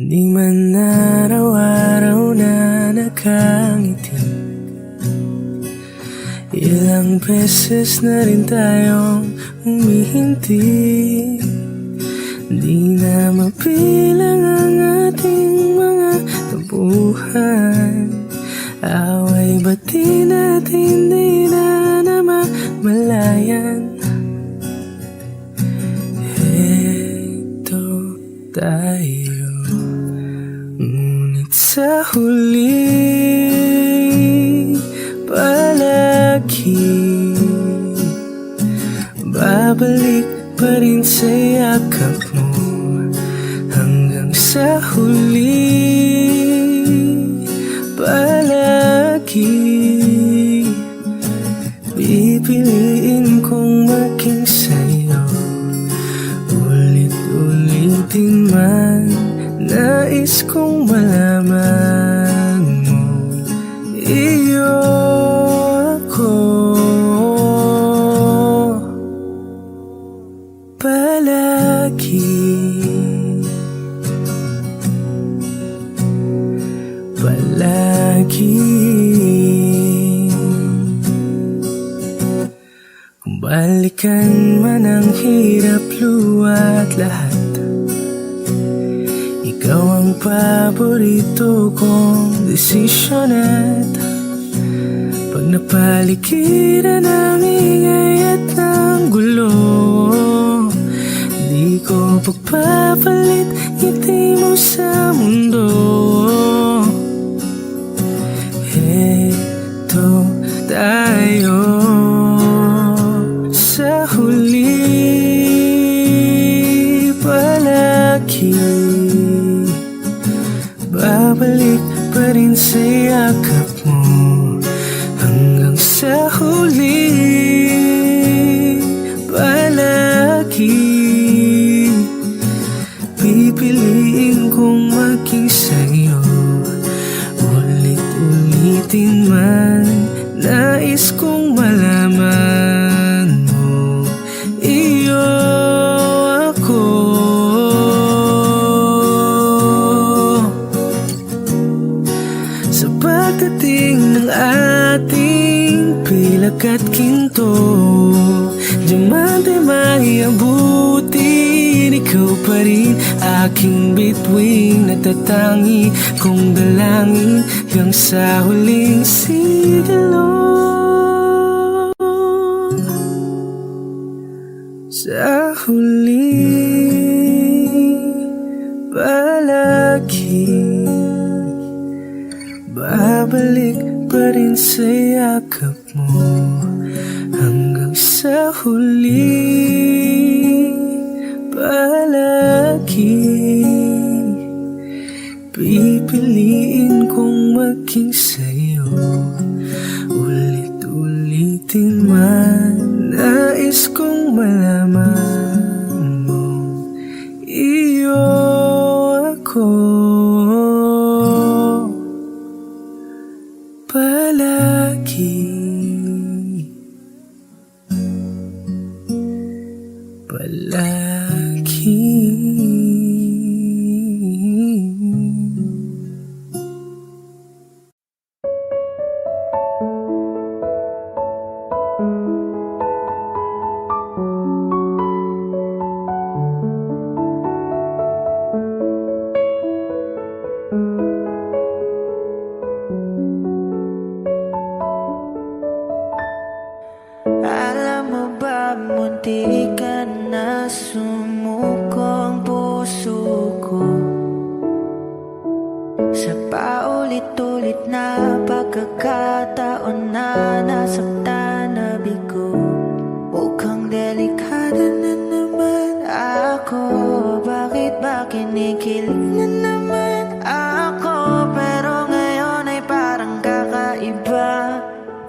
Di man araw-araw na nakangiti, ilang beses na rin tayong humihinti. Di na mapilang ang ating mga tampuhan, away ba't di natin di na namamalayan? Heto tayo, ngunit sa huli palagi babalik pa rin sa yakap mo. Hanggang sa huli palagi pipiliin kong maging sa'yo. Ulit-ulitin man, nais kong malaman mo, iyo ako. Palagi, palagi. Kung balikan man ang hirap, luwa't lahat, ikaw ang paborito kong desisyon. At pag napaligiran ng ingay at ng gulo, di ko pagpapalit ngiti mo sa mundo. Heto tayo sa huli palagi, babalik pa rin sa yakap mo. Hanggang sa huli palagi pipiliin kong maging sa'yo. Ulit-ulitin man, nais kong malaman mo, iyo ako. Sa pagdating ng ating pilak at ginto, diamante may abutin, ikaw pa rin aking bituin, natatangi kong dalangin hanggang sa huling sigilo. Sa huli palagi babalik pa rin sa yakap mo. Hanggang sa huli palagi pipiliin kong maging sa'yo. Ulit-ulitin man, nais kong malaman mo, iyo ako. Palagi, palagi. Alam mo ba, munti ka na sumuko ang puso ko sa paulit-ulit na pagkakataon na nasaktan na bigo. Mukhang delikado na naman ako, bakit ba kinikilig na naman ako? Pero ngayon ay parang kakaiba,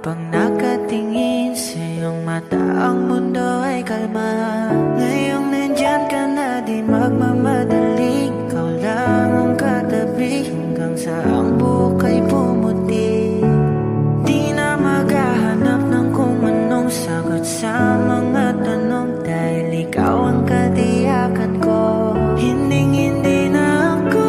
pag nakatingin sa iyong mata, ang mundo ay kalma. Ngayong nandyan ka na, di magmamadali, ikaw lang ang katabi hanggang sa ang buhok ay pumuti. Di na maghahanap ng kung anong sagot sa mga tanong, dahil ikaw ang katiyakan ko. Hinding-hindi na ako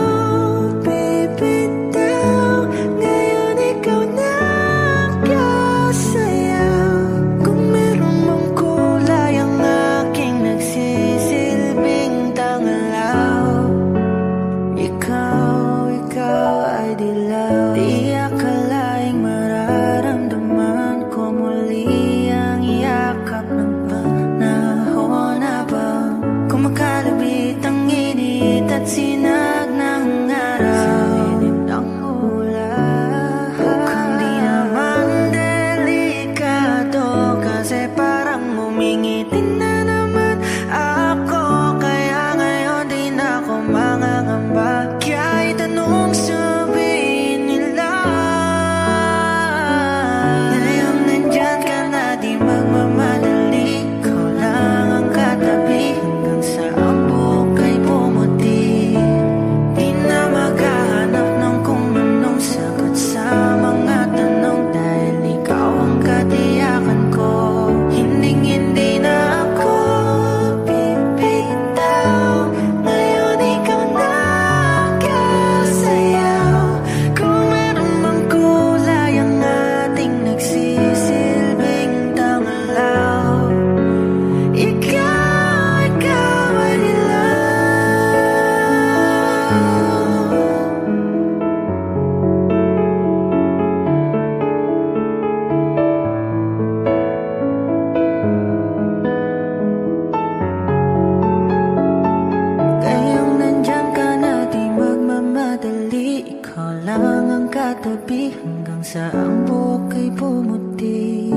magtatabi hanggang sa ang buhok ay pumuti.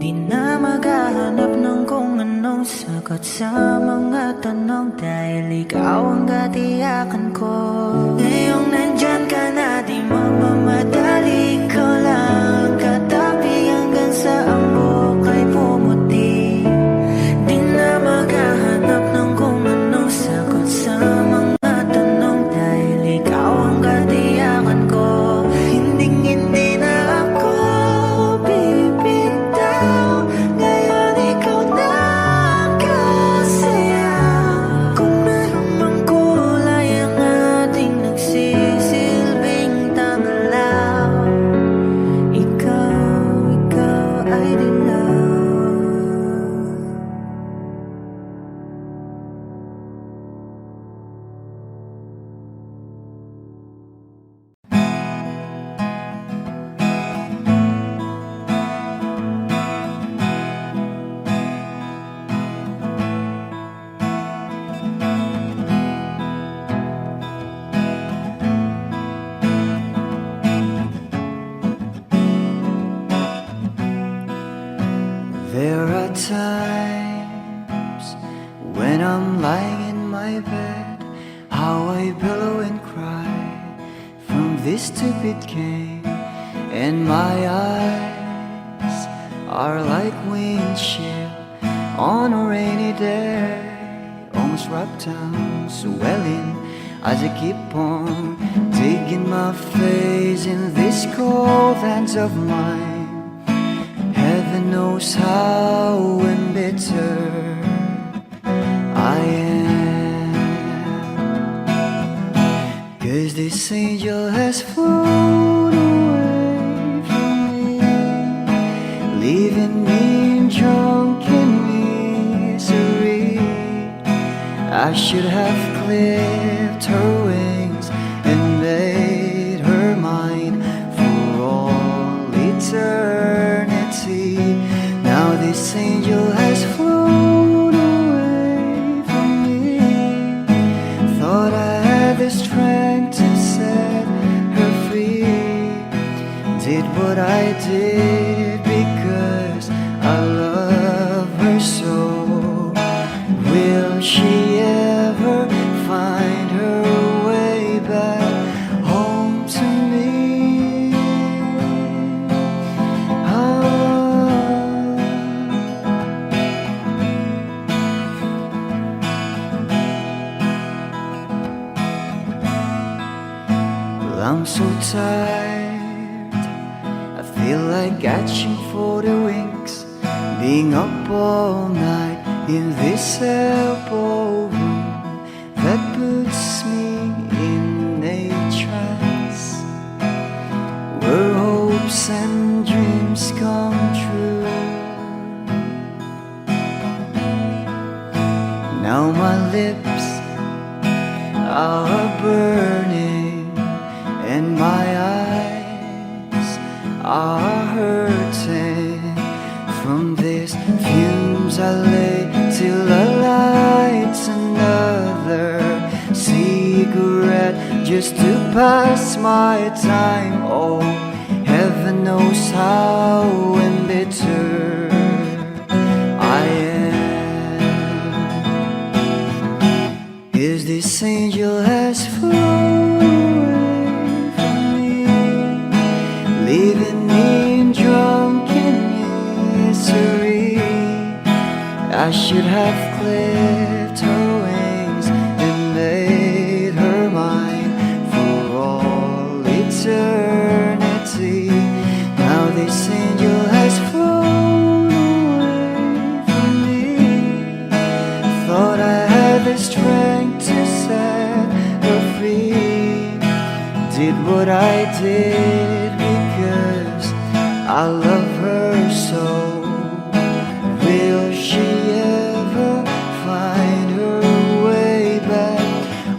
Di na maghahanap ng kung anong sagot sa mga tanong, dahil ikaw ang katiyakan ko. Ngayong nandyan ka na, di magmamadali, ikaw lang katabi hanggang sa ang buhok ay pumuti. Di na maghahanap ng kung anong sagot sa mga tanong, dahil ikaw ang katiyakan ko. Hindi na ako bibitaw, ngayon ikaw na ang kasaya. Kung meron mang kulay ang ating nagsisilbing tanglaw, ikaw ay dilaw. There are times when I'm lying in my bed, how I pillow and cry from this stupid game, and my eyes are like windshield on a rainy day, almost wrapped down, swelling as I keep on digging my face in these cold hands of mine. Heaven knows how embittered I am, 'cause this angel has flown away from me, leaving me drunken misery. I should have clipped her wings and made her mine for all eternity. Now this angel has flown away from me. Thought I had the strength to set her free. Did what I did because I love her so. Will she ever find her way back home to me? Well, I'm so tired, I feel like catching for the wings, being up all night in this elbow room that puts me in a trance, where hopes and dreams come true. Now my lips are burning and my eyes are hurting from these fumes I lay till I light another cigarette just to pass my time. Oh, heaven knows how embittered I am, 'cause this angel has flown away from me, leaving me drunken misery. I should have clipped her wings and made her mine for all eternity. Now this angel has flown away from me. Thought I had the strength to set her free. Did what I did because I love her so. Will she ever find her way back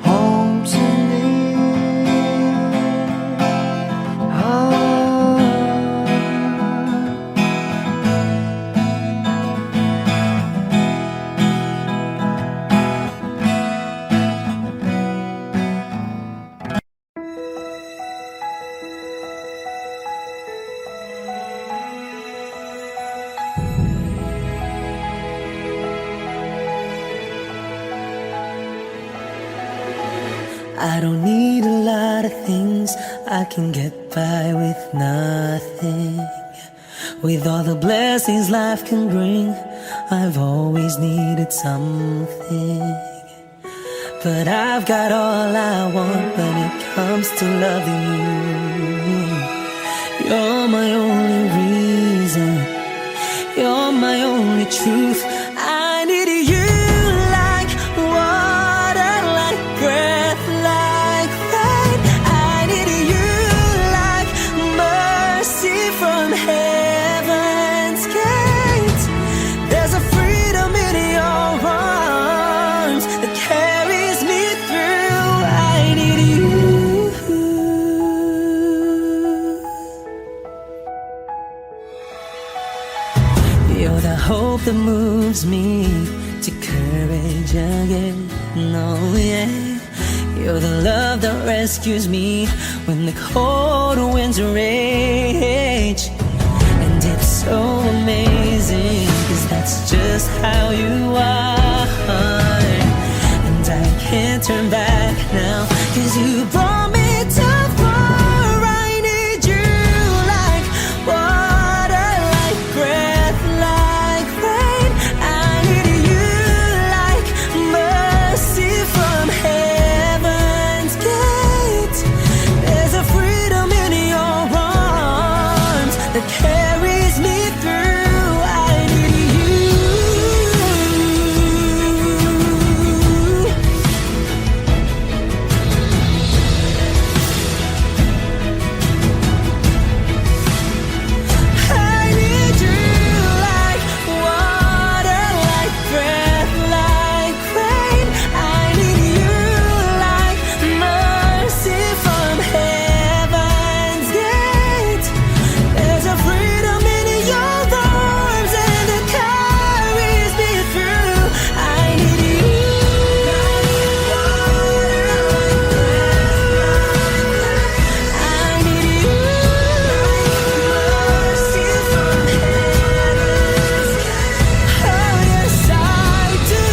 home to me? I don't need a lot of things, I can get by with nothing. With all the blessings life can bring, I've always needed something. But I've got all I want when it comes to loving you. You're my only reason, you're my only truth. I need you like water, like breath, like rain. I need you like mercy from heaven's gate. There's a freedom in your arms that carries me through. I need you. You're the hope that moves me to courage again. Oh yeah. You're the love that rescues me when the cold winds rage. And it's so amazing, 'cause that's just how you are. And I can't turn back now, 'cause you brought me too far. I need you like water, like breath, like rain. I need you like mercy from heaven's gate. There's a freedom in your arms that carries me through. I need you. I need you like water, like breath, like rain. I need you like mercy from heaven's gate. There's a freedom in your arms and it carries me through. I need you. I need you. Mercy from heaven's gate. Oh yes, I do.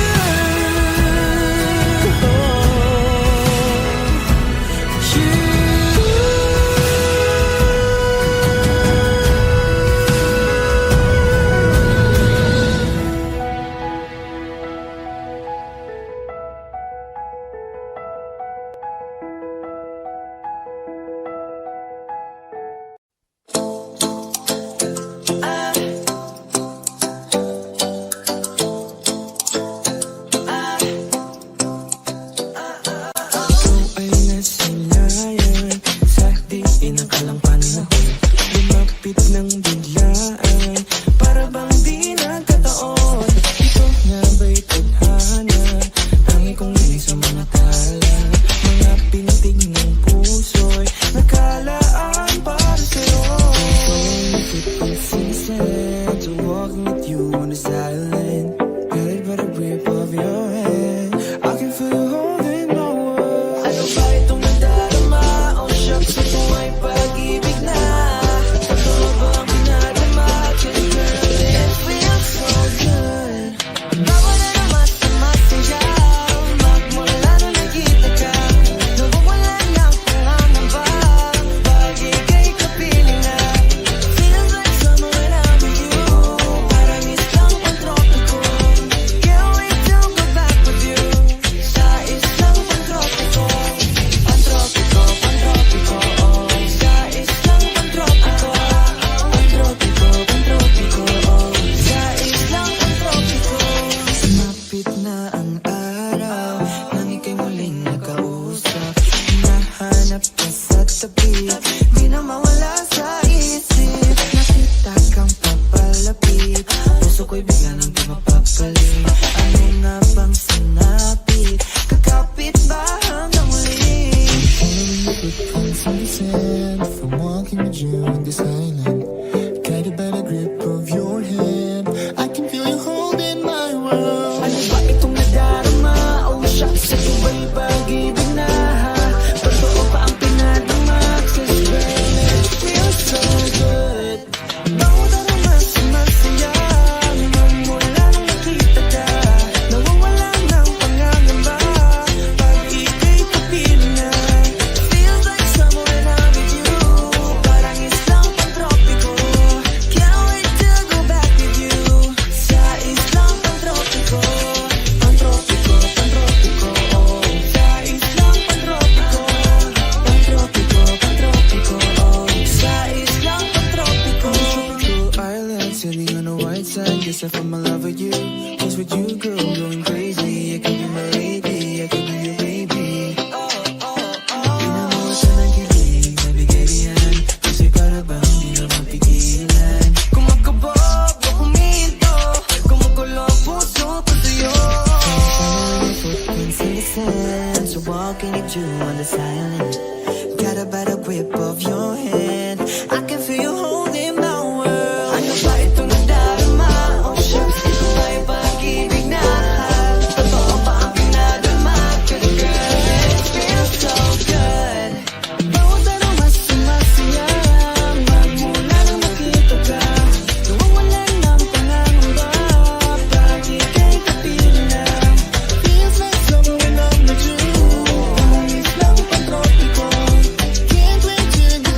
Ay nasinayan sa di inakalang panahon. Lumapit ng biglaan, para bang di nagkataon. Ito nga ba'y tadhana, tangi kong sa mga tala. Mga pintig ng puso'y nakalaan para sa'yo. Season to walking with you on the silent, held by the grip of your hand. I can feel you holding my world. Ano ba itong nadarama? Oh shucks, ito ay pag-ibig na. Totoo ba ang pinadama? 'Cause girl, it feels so good. Bago na naman sa masaya, magmula nung nakita ka, nawawala ng pangangamba. Pag ika'y kapiling na, feels like summer when I'm with you. Parang isang pantropiko, can't wait to go back with you. Sa isang pantropiko, pantropiko, pantropiko, oh. Sa isang pantropiko, pantropiko, pantropiko, oh. Sa isang pantropiko. Sumapit na ang araw, nang ika'y muling nakausap. Hinahanap ka sa tabi, di na mawala sa isip. Nakita kang papalapit, puso ko'y bigla nang di mapapalit. Ano nga bang sinapit, kakapit ba hanggang muli? Sunset from walking with you in this island, guided by the grip of your hand. I can feel you holding my world. Ano ba itong nadarama? Oh shucks, ito ba'y pag-ibig na? Totoo pa ang pinadama? 'Cause girl, it feels so good. Bago na naman sa masaya, magmula nung nakita ka, nawawala ng pangangamba. Pag ika'y kapiling na, island. Got a better grip of your hand. I can feel you holding my world. Ano ba itong nadarama? Oh shucks, ito ba'y pag-ibig na? Totoo ba ang pinadama? Cause girl, it feels so good. Bawat araw mas sumasaya. Magmula nang makita ka, nawawalan ng pangangamba. Pag ika'y kapiling na, feels like summer when I'm with you. Langis lang pang tropiko. Can't wait to go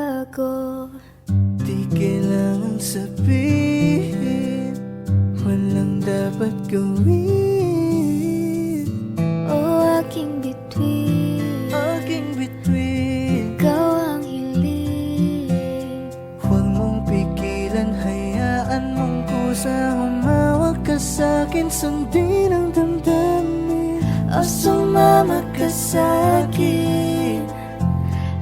bago. Di kailangan sabihin, walang dapat gawin. O aking bituin, Aking bituin, ikaw ang hiling. huwag mong pigilan, hayaan mong kusa. Humawak ka sa'kin, sundin ang damdamin. O sumama ka sa'kin,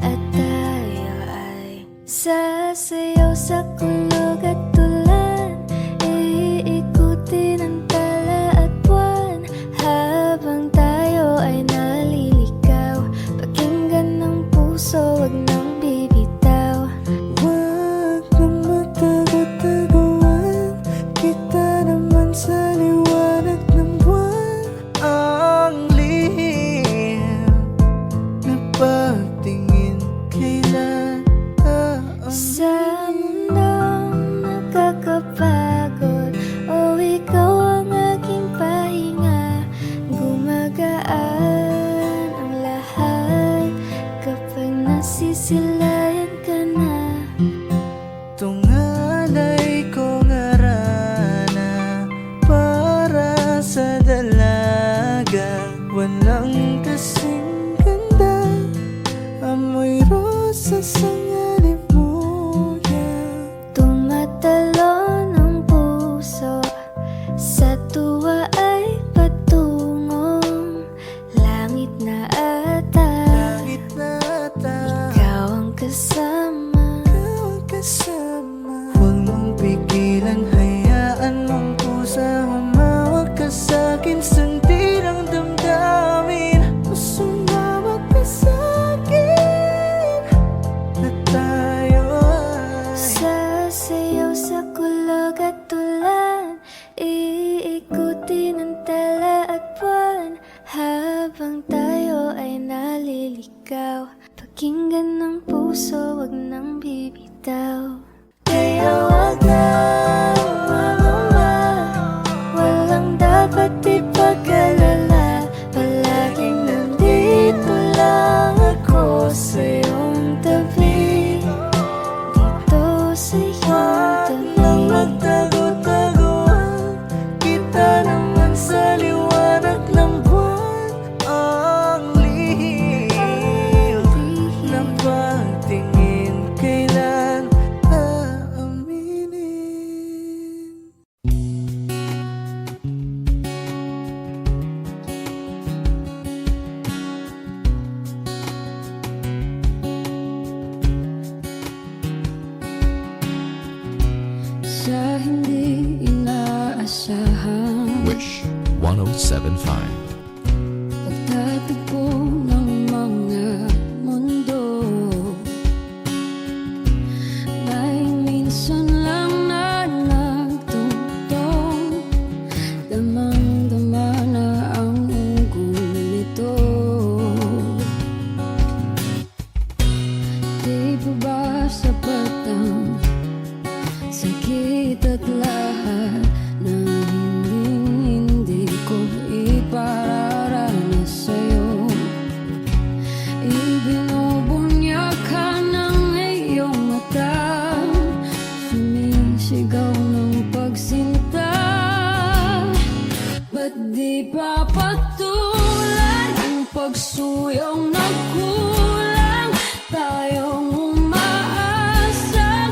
at tayo ay sasayaw sa kulog at tulan. Iikutin ang tala at buwan, habang tayo ay naliligaw. Pakinggan ng puso, wag nang bibitaw. Huwag na matago-taguan, kita naman sa liwanag ng buwan. Ang lihim na pagtingin, kailan Sa mundong nakakapagod, o ikaw ang aking pahinga. Gumagaan ang lahat kapag nasisilayan ka na. tungalay ko ngarana para sa dalaga. Walang kasing ganda, amoy rosas ang alimuyan. Tumatalon ang puso, sa tuwa ay patungong langit na ata. Langit na ata, Ikaw ang kasama. ikaw ang kasama. Huwag mong pigilan, hayaan mong kusa. Humawak ka sa'kin, sundin ang damdamin. Sumawak ka sa'kin, at tayo ay Sasayaw sa kulog at tulan, iikutin ang tala at buwan, habang tayo ay naliligaw. Pakinggan ng puso, wag nang bibitaw. Kaya wag na umamama, walang dapat ipag-alala. Palaging nandito lang ako sa iyong tabi, dito sa iyong nang tabi. magtago-taguan, kita naman sa liwanag ng buwan. Ang lihim ng pagtingin, kailan aaminin. Sa hindi inaasahan, Wish 1075. pagtatagpo ng mga mundo, may minsan lang na nagtutong, damang-dama na ang unggoy nito. Di ba ba sapat ang sakit at lahat na hindi ko ipararanas sa'yo? Ibinubunyak ka ng iyong mata, sumisigaw ng pagsinta. Ba't di pa patulan ang pagsuyong nagkulang? Tayong umaasang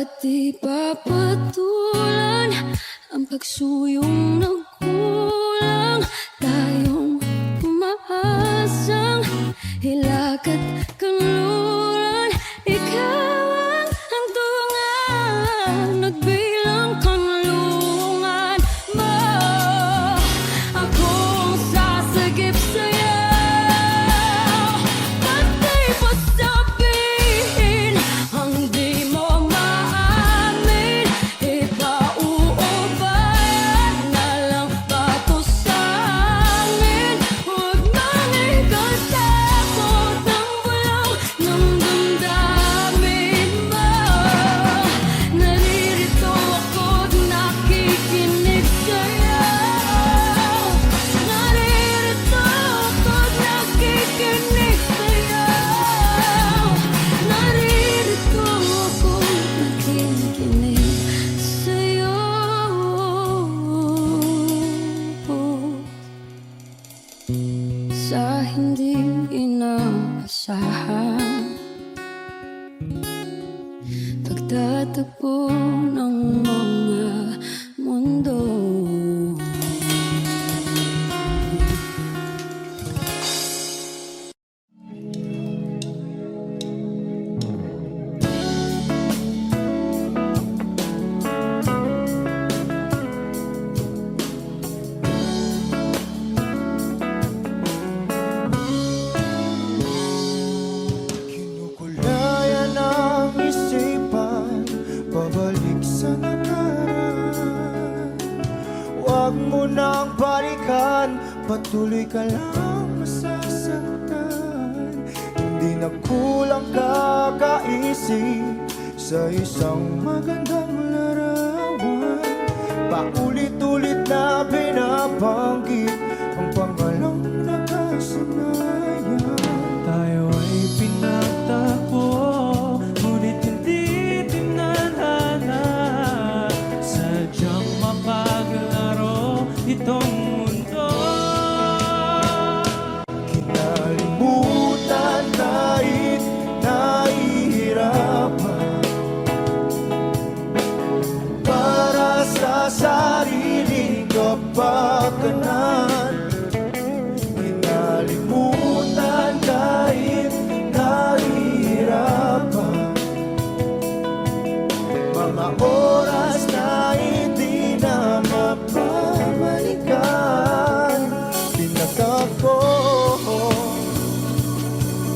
At di papatulan ang pagsuyong nagkulang. Tayong umaasang hilak at kanluran. Ikaw ang hantungan, nagbilang kanlungan mo. Akong sasagip sa'yo, pati pa sabihin ang di mo maamin. Ipauubayan na lang ba to sa amin? Huwag nang ikasakot ang bulong ng damdamin mo. Naririto ako't nakikinig sa'yo. Naririto ako't nakikinig sa'yo. Naririto ako't nakikinig sa'yo. Sa hindi inaasahan, pagtatagpo ng mga mundo. Kinukulayan ang isipan, pabalik sa nakaraan. Huwag mo nang balikan, patuloy ka lang masasaktan. Hindi na kulang kakaisip sa isang magandang larawan. Paulit-ulit na binabanggit ang pangalang nakasanayan. Tayo ay pinagtagpo, ngunit hindi tinadhana. Sadyang mapaglaro itong mundo. Kinalimutan kahit nahihirapan, para sa sariling kapakanan. Kinalimutan kahit nahihirapan, mga oras na hindi na mapabalikan. Pinagkako,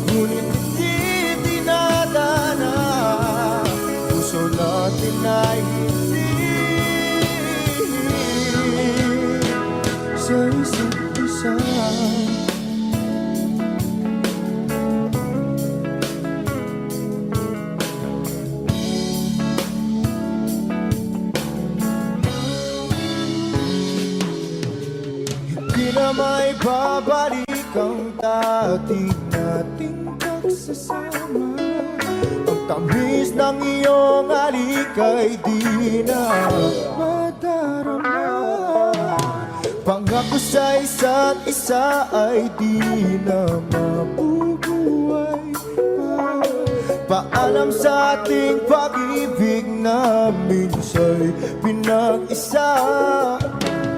ngunit hindi dinadana. Puso natin ay hindi sa isa't isa. Hindi na may babalik ang dati nating pagsasama. Ang tamis ng iyong halik ay di na madarama. Pangako sa isa't isa ay di na mabubuhay pa. Paalam sa ating pag-ibig na minsa'y pinag-isa.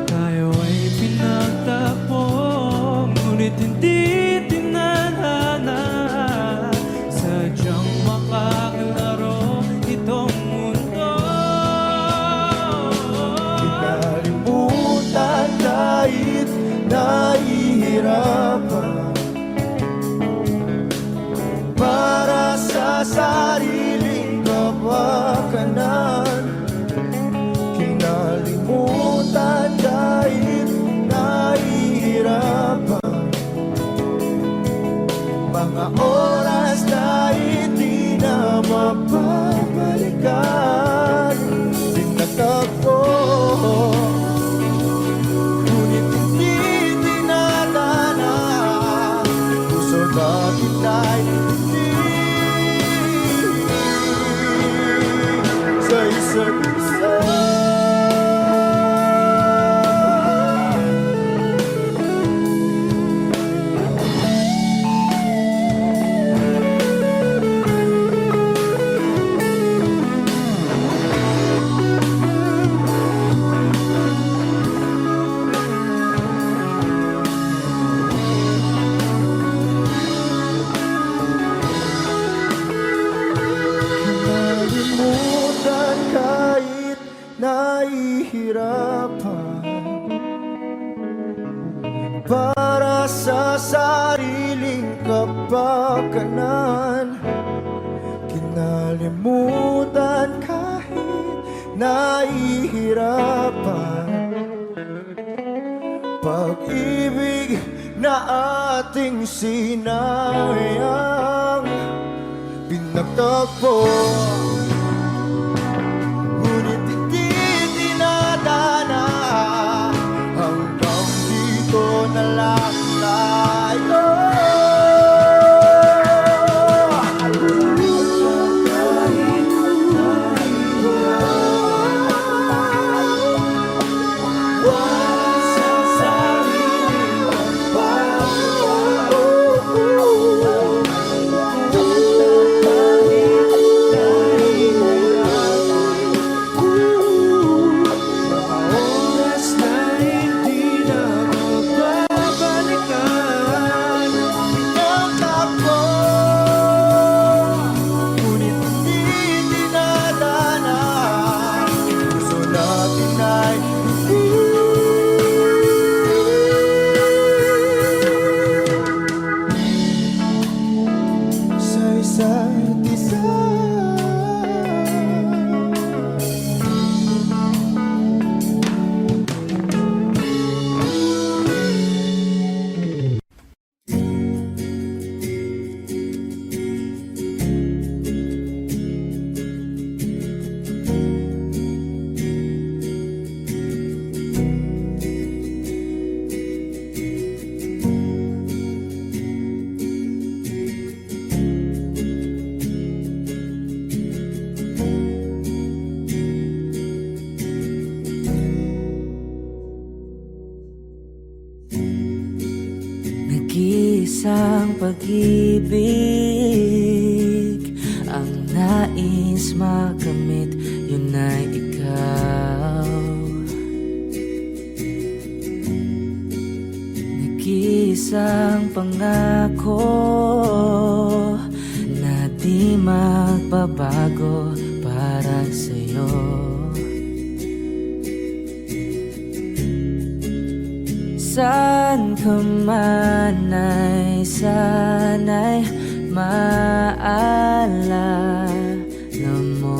Tayo ay pinagtagpo, ngunit hindi tinadhana. Sadyang makaglaro itong mundo. Kinalimutan kahit nahihirapan, para sa sariling kapakanan. Kinalimutan kahit nahihirapan, mga oras na hindi na mapabalikan. Pinagtagpo, ngunit hindi tinadhana. Puso natin ay hindi sa isa't isa. pagkanan, kinalimutan kahit nahihirapan. Pag-ibig na ating sinayang pinagtagpo, ngunit hindi dinadana. Hanggang dito na lang tayo. Nag-iisang pag-ibig ang nais makamit, yun ay ikaw. Nag-iisang pangako na di magbabago para sa'yo. Saan ka man ay sana'y maalala mo.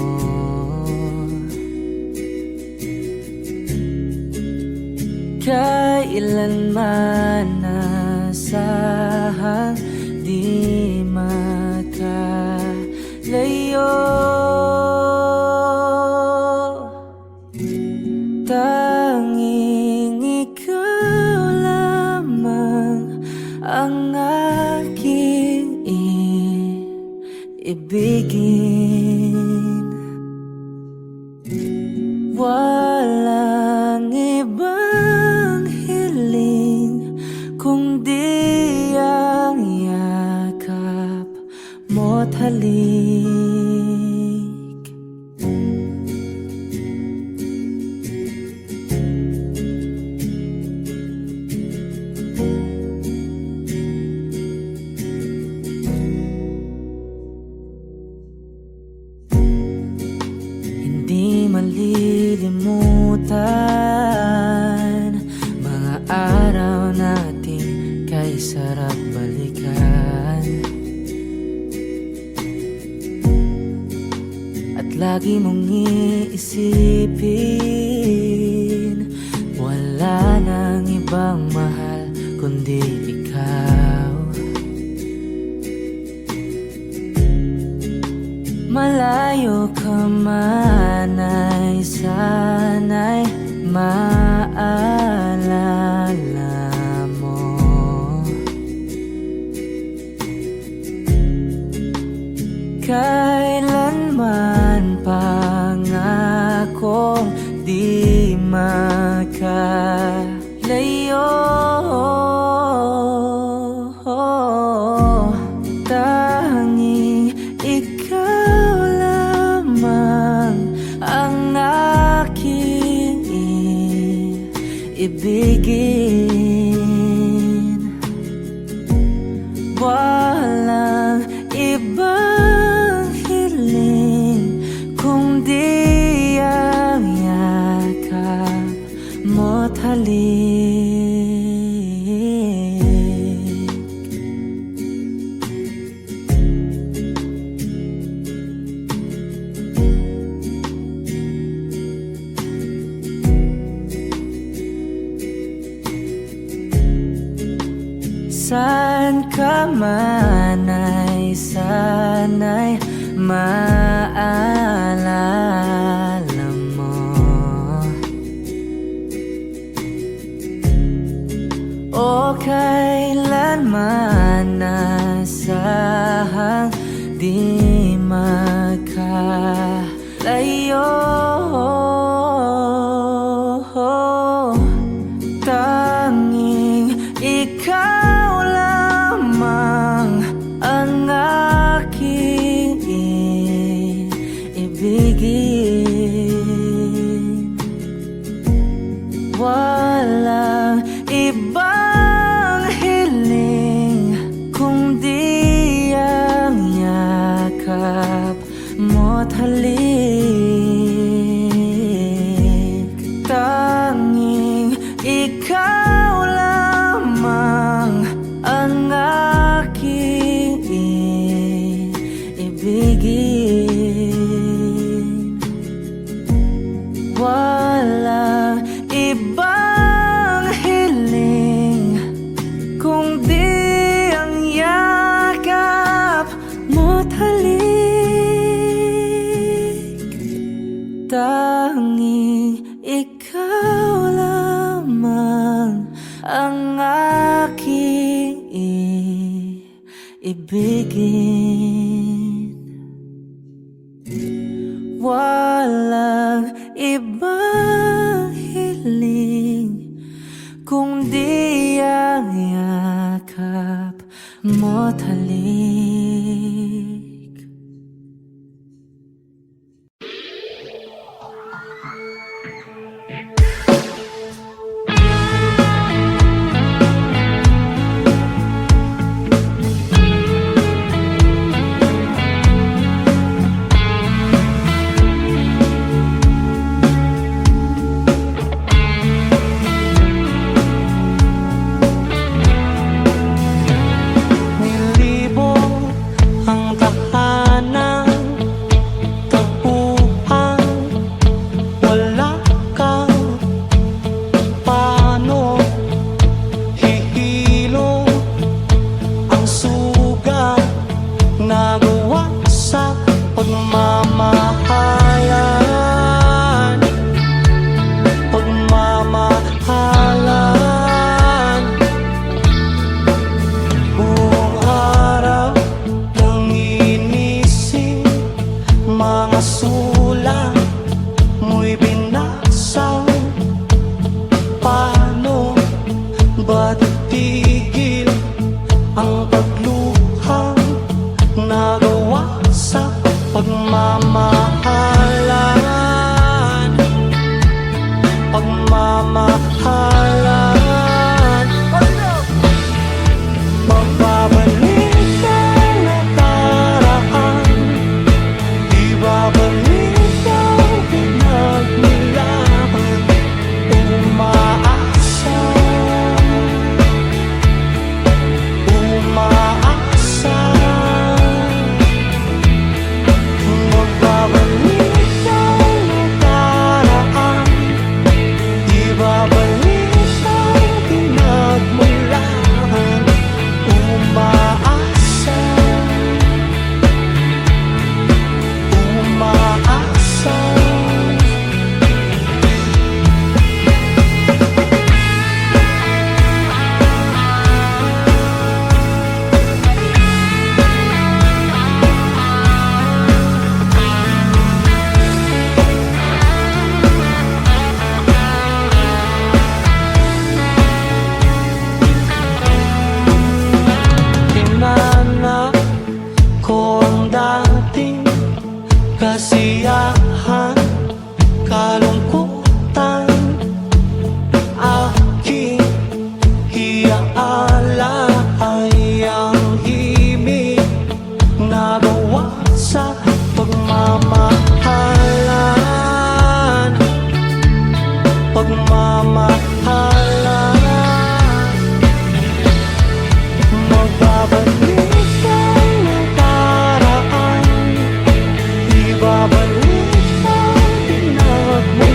Kailanman nasahang di makalayo. Tanging ikaw lamang ang aking ibigin. Walang ibang hiling kundi ang yakap mo't halik. Hindi malilimutan mga araw natin kay sarap balikan. At lagi mong iisipin, wala nang ibang mahal kundi ikaw. Malayo ka man ay sana'y maalala mo. Kailanman pangakong di makalayo. Tanging ikaw lamang ang aking ibigin. Walang ibang hiling kundi ang yakap mo't halik. Saan ka man ay sana'y maalala mo. O kailanman nasahang di magkalayo. Tanging ikaw lamang ang aking ibigin. Walang ibang hiling kundi ang yakap mo't halik. Tanging ikaw lamang ang aking ibigin. Walang ibang hiling kundi ang yakap mo't halik. Tanging ikaw lamang ang aking ibigin. Walang ibang hiling kundi ang yakap mo't halik. Nilibo ang tahanan, tagpuan, wala kang paano hihilo ang sugat nagawa sa pagmamahalan. Pagmamahalan, buong araw nang inisip, mga sulat mo'y binasa. Paano ba't tigil ang pagluha nagawa sa pagmamahalan? Pagmamahalan, magbabalik ang nakaraan, ibabalik ang pinagmulan. Umaasa, umaasa, magbabalik ang nakaraan, ibabalik ang pinagmulan. Umaasa, umaasa. Tinanap ko ang dating kasiyahan, kalungkutan, aking hiyaala ay ang himig nagawa sa pagmamahalan. Pagmamahalan, magbabalik ang nakaraan, ibabalik ang pinagmulan.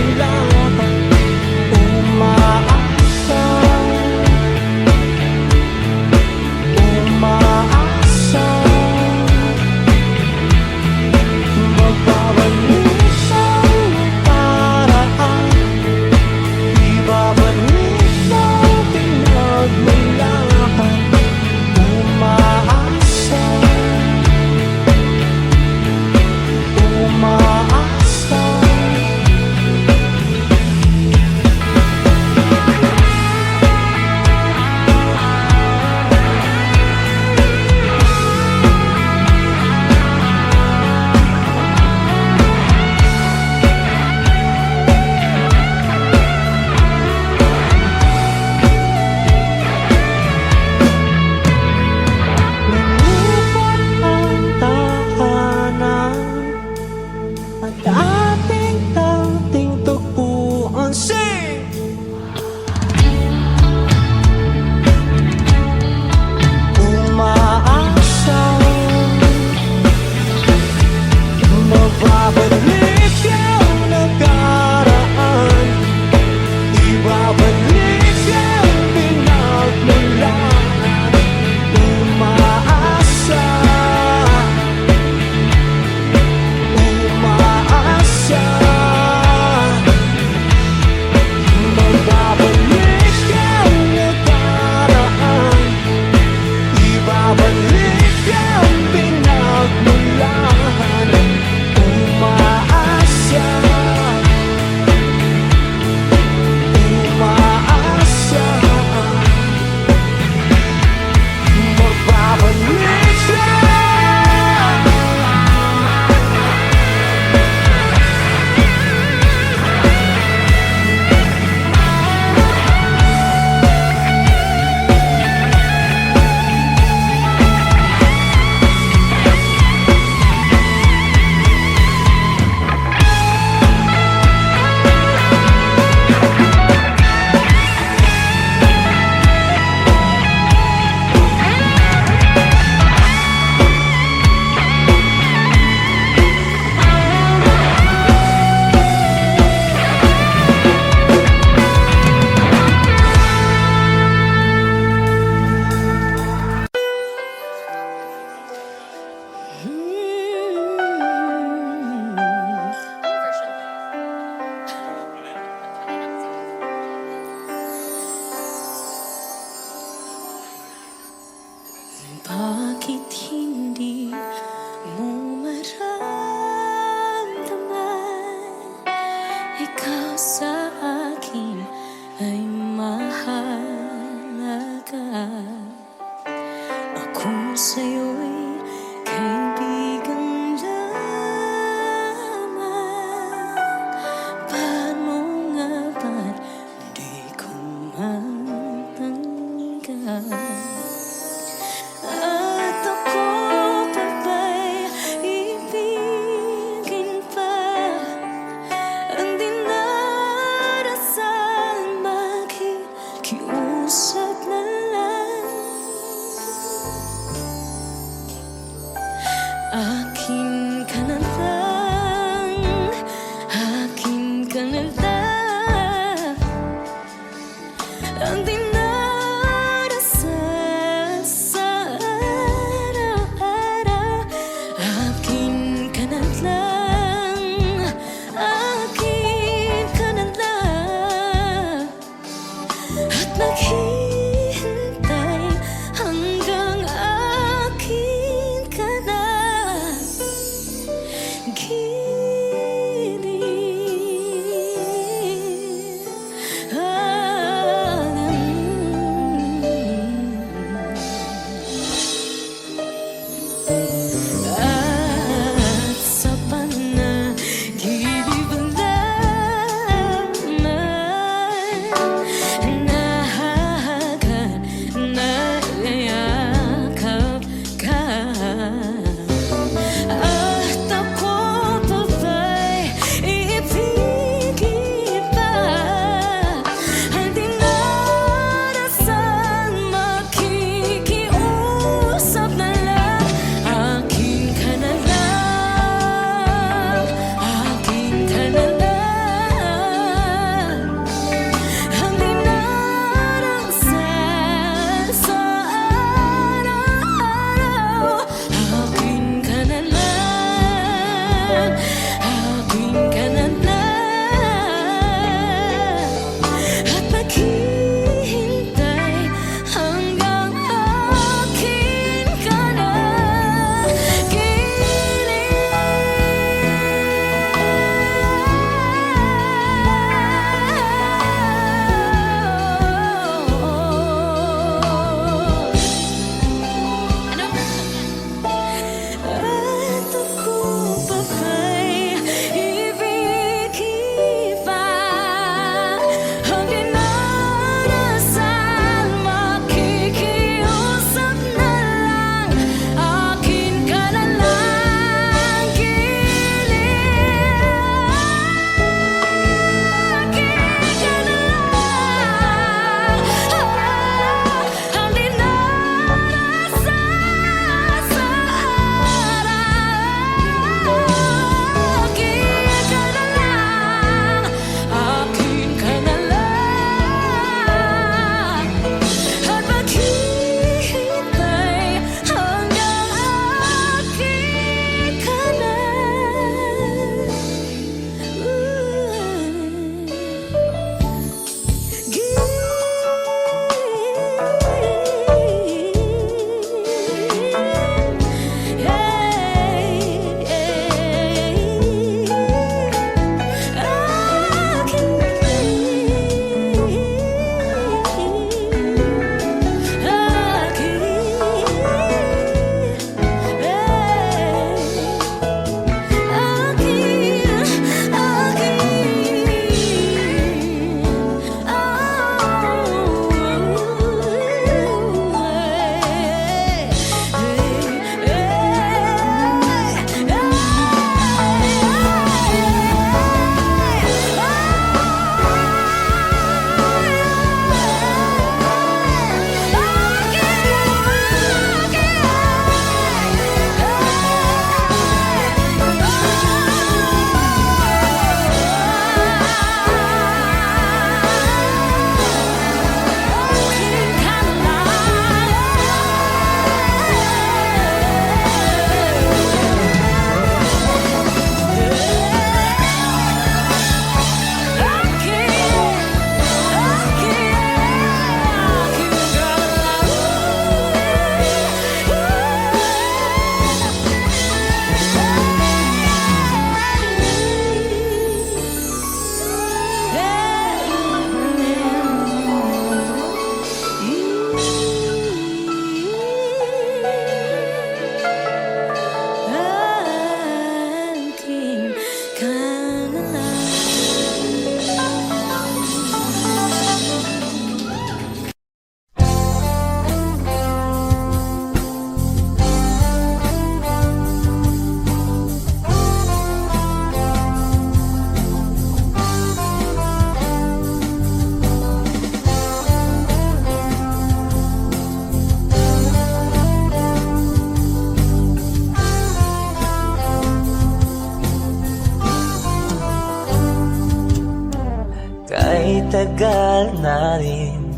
tagal na rin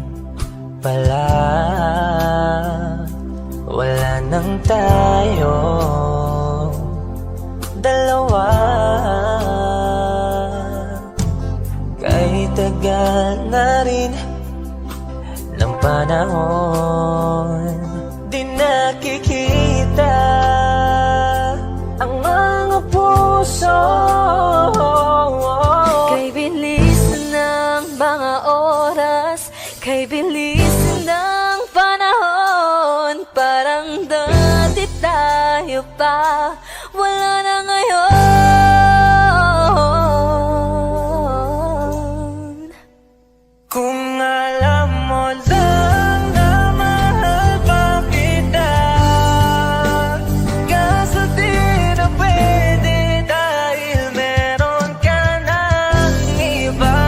pala wala nang tayo dalawa. Kahit tagal na rin ng panahon, di nakikita ang mga puso. Kay bilis ng mga oras, kay bilis ng panahon, parang dati tayo pa, wala na ngayon. Kung alam mo lang na mahal pa kita, kaso di na pwede dahil meron ka ng iba.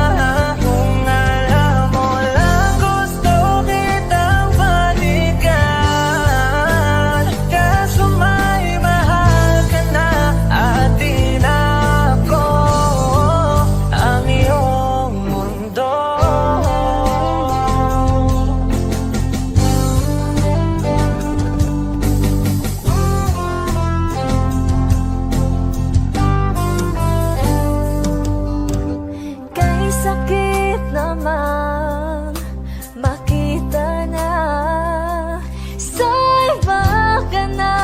Kung alam mo lang gusto kitang balikan, kaso may mahal ka na at di na ako ang iyong mundo. Kay sakit naman makita na sa iba ka na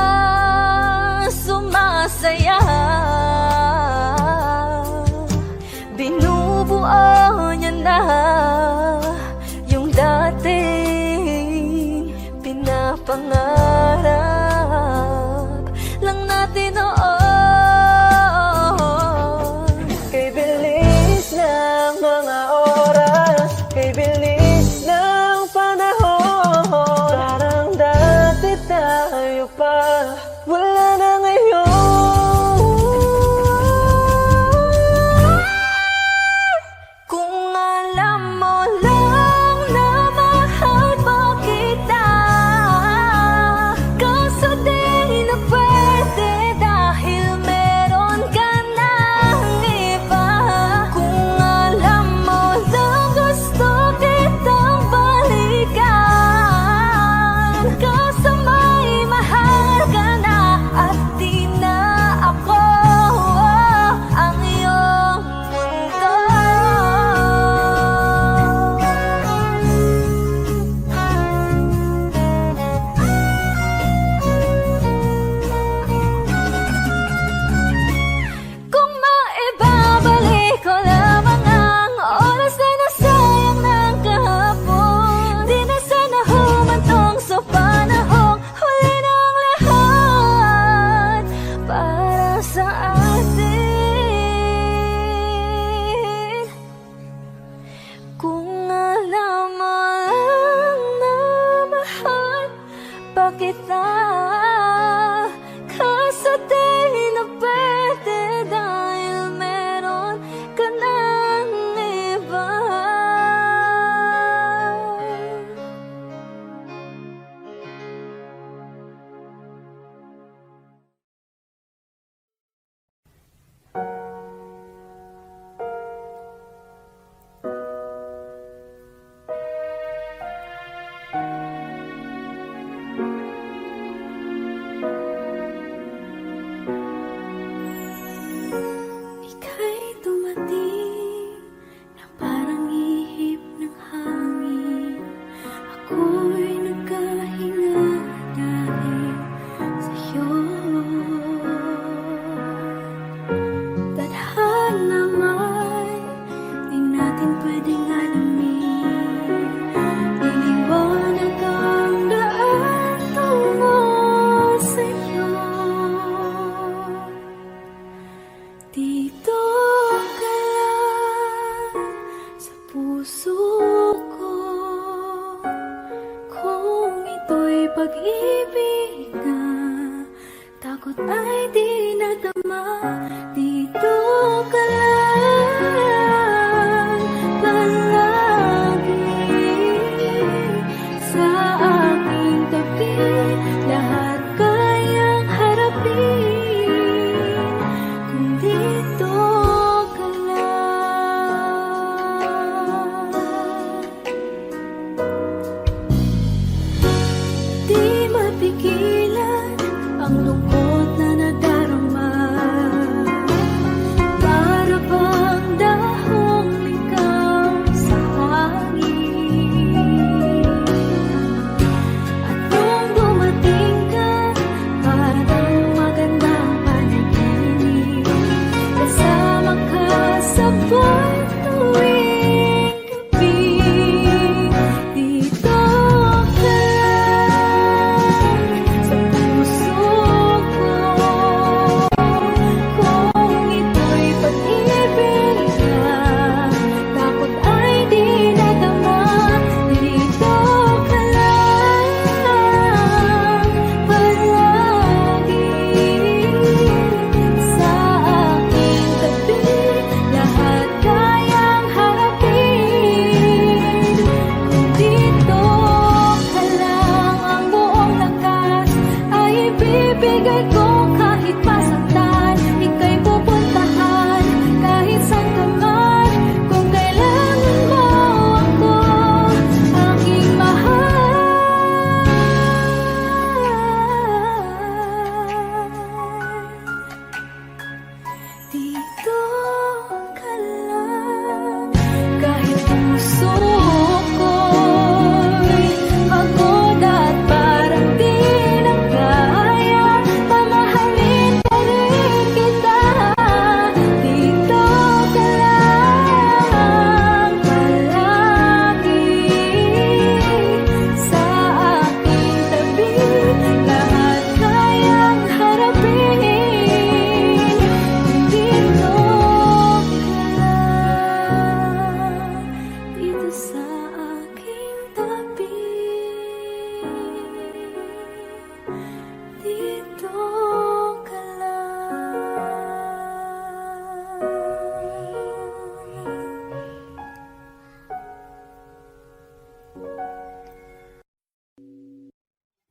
sumasaya. Binubuo niya na yung dating pinapangarap lang natin noon. Kay bilis ng mga oras, kay bilis ng panahon, parang dati tayo pa, wala na ngayon. Kung alam mo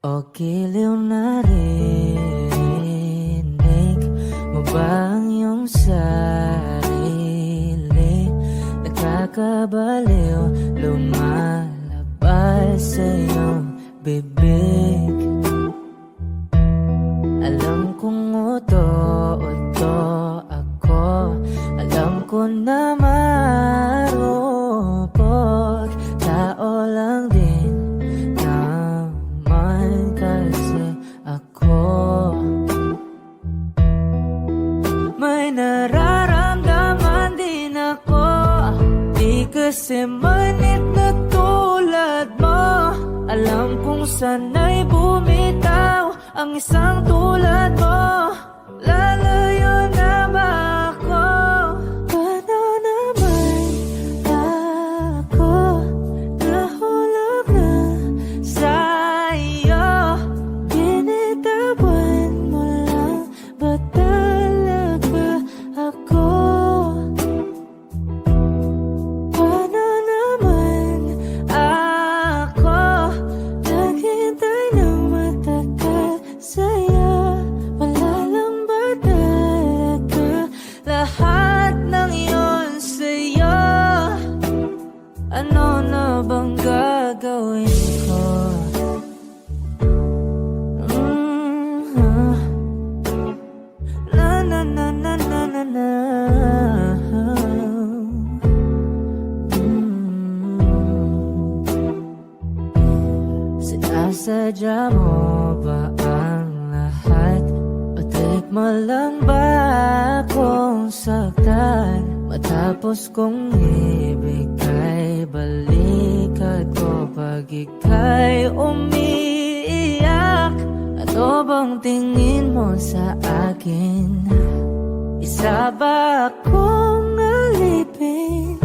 O giliw na rinig mo ba ang iyong sarili? Nakakabaliw, lumalabas sa iyong bibig. Alam kong uto-uto ako, alam ko na marupok, tao lang din naman kasi ako. May nararamdaman din ako, di kasi manit na tulad mo. Alam kong sana'y bumitaw ang isang tulad mo. Lalayo na ba ako? Paano naman ako nahulog na sa'yo? Binitawan mo lang ba talaga ako? Paano naman ako naghintay ng matagal sa'yo? Wala lang ba talaga lahat ng iyon sa'yo? Ano na bang gagawin ko? Na na na na na na na. Sinasadya mo ba ang lahat? O trip mo lang ba akong saktan? Matapos kong ibigay balikat ko pag ika'y umiiyak. Ano bang tingin mo sa akin? Isa ba akong alipin?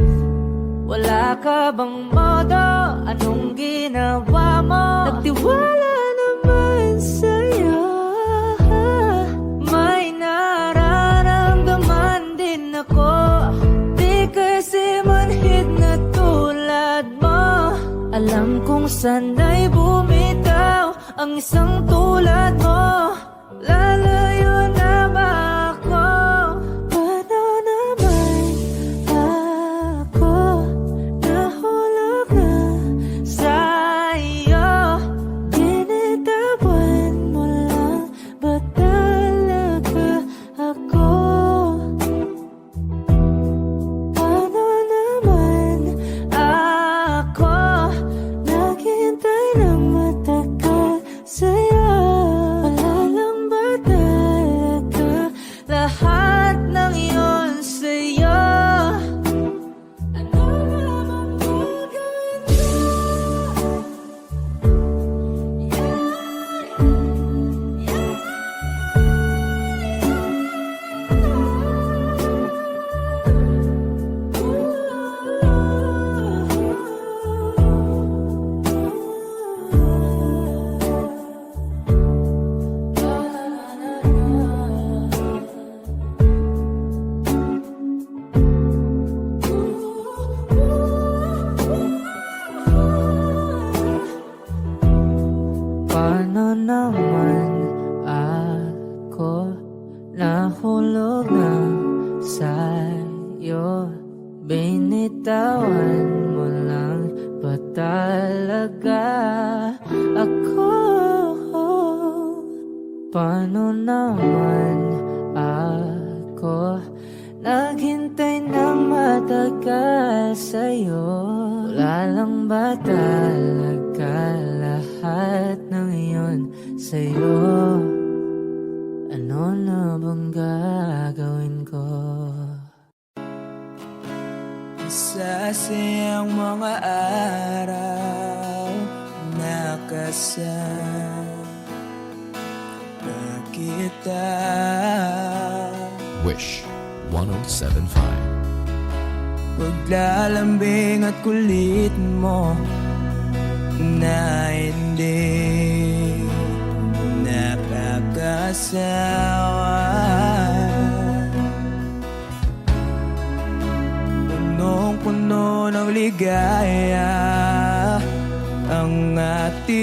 Wala ka bang modo? Anong ginawa mo? Nagtiwala naman sa'yo. May nararamdaman din ako, di kasi manhid na tulad mo. Alam kong sana'y bumitaw ang isang tulad mo. Lalayo na ba ako? Paano naman ako nahulog na sa'yo? Binitawan mo lang ba talaga ako? Paano naman ako naghintay ng matagal sa'yo? Wala lang ba talaga lahat ng iyon sa'yo? Ano naman gagawin ko? Paano naman ako nahulog na sa'yo? Binitawan mo lang ba talaga ako? Paano naman ako naghintay ng matagal sa'yo? Wala lang ba talaga lahat ng iyon sa'yo? Ano na bang gagawin ko? Sasayang mga araw nakasama kita. Wish 1075. Paglalambing at kulit mo na hindi nakakasawa. Punong-puno ng ligaya. ang ating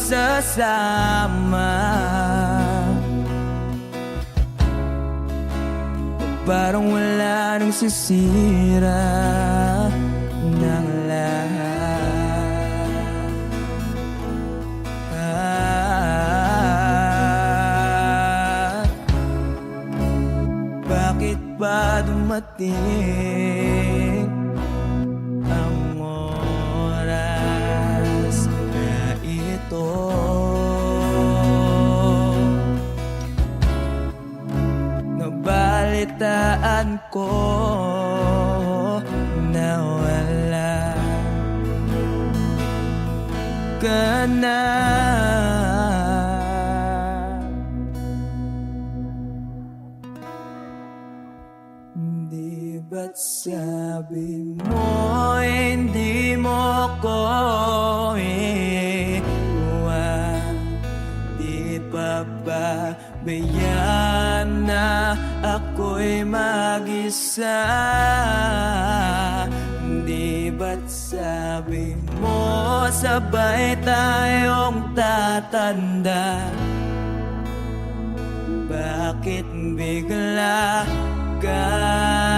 magsasama. Parang wala nang sisira ng lahat. Bakit ba dumating ang oras na ito? Nabalitaan ko na wala ka na. Di ba't sabi mo hindi mo ko iwan? Di pa ba bayaan na ako'y mag-isa? Di ba't sabi mo sabay tayong tatanda? Bakit bigla ka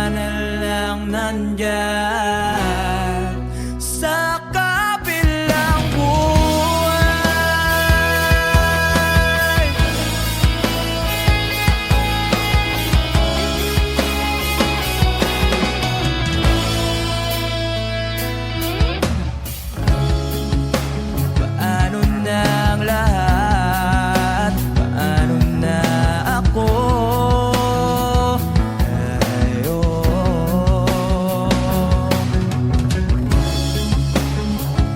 na lang nandyan sa kabilang buhay? Paano na ang lahat? Paano na ako?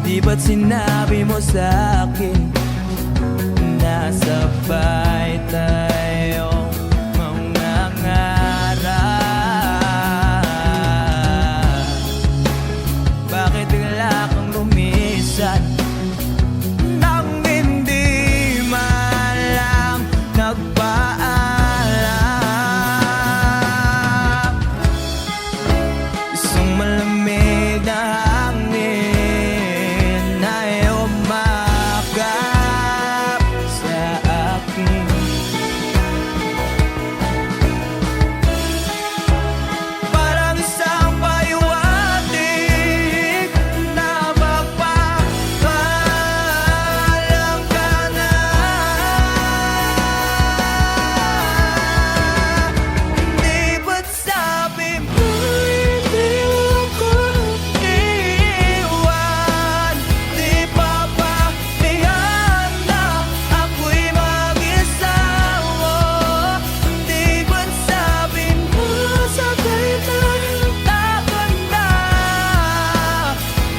Di ba't sinabi mo sa'kin na sabay tayong mangangarap? Bakit bigla kang lumisan nang hindi man lang nagpaalam? Isang malamig na hangin ay umakap sa akin. Parang isang pahiwatig na magpapaalam ka na. Di ba't sabi mo hindi ako iwan? Di pa ba bayaan na ako'y mag-isa? Di ba't sabi mo sabay tayong tatanda?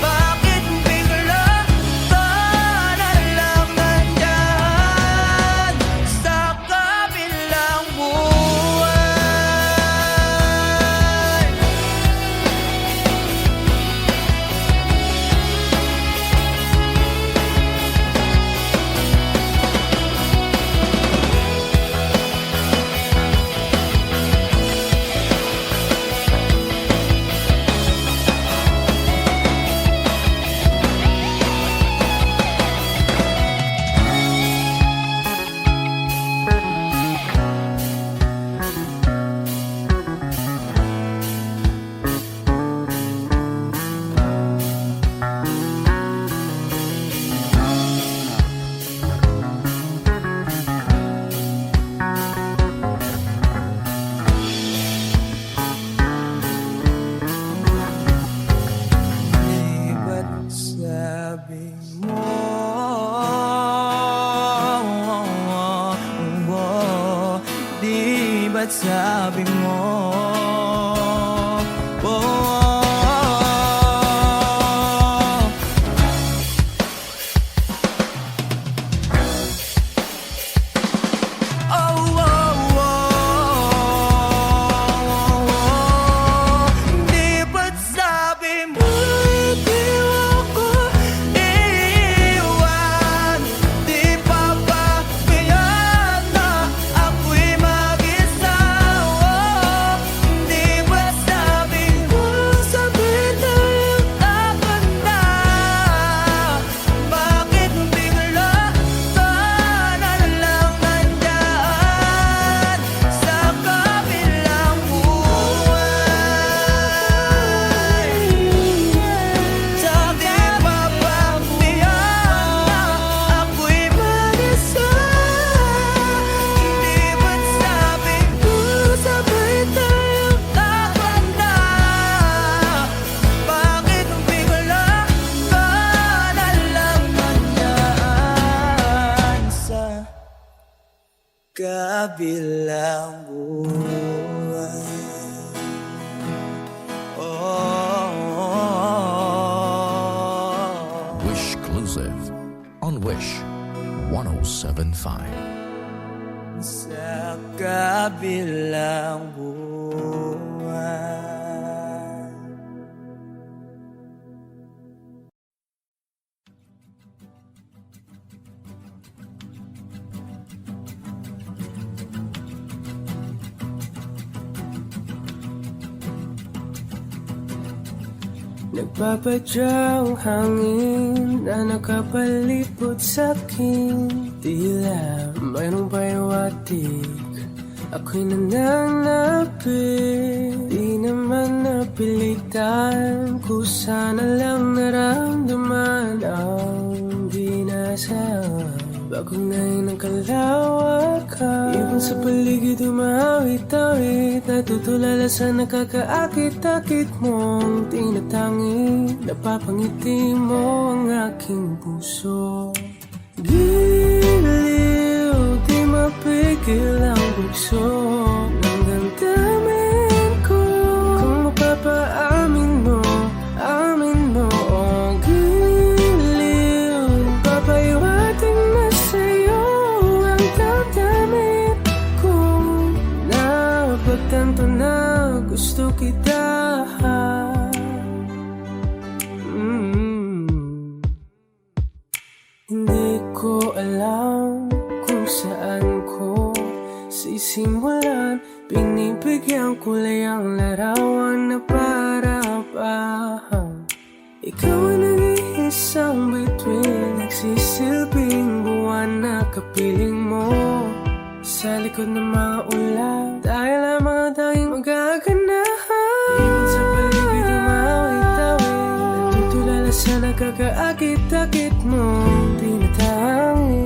Bakit bigla ka na lang nandyan sa kabilang buhay? Di ba't sabi mo di ba't sabi mo di ba't sabi mo hindi ako iwan? Di pa ba bayaan na ako'y mag-isa? Di kabilang buwan. Wish Exclusive on Wish 1075. Sa kabilang buwan. Nagpapadyang hangin na nakapalipot sa'kin. Tila mayroong payawatig, ako'y nananapit. Di naman napilitan, kusana lang naramdaman ang di nasawa. Bagong ngayon ang kalawakan, ibon sa paligid umawit-awit. Natutulala sa nakakaakit-akit mong tinatangi. Napapangiti mo ang aking puso. Giliw, di mapigil ang bugso ng damdamin ko. Kung mapapaamin mo, amin mo. Oh, giliw, papaiwating na sa'yo ang damdamin ko. Napagtanto na gusto kita. Hindi ko alam kung saan ko sisimulan. Binibigyan ko lang ang larawan na para-pahan. Ikaw ang nag-iisang bituin, nagsisilbing buwan na kapiling mo. Sa likod ng mga ulan, tayo lamang ang tanging magaganahan. Ibon sa paligid umawit-awit, nagtutulala sa nakakaakit-akit mo.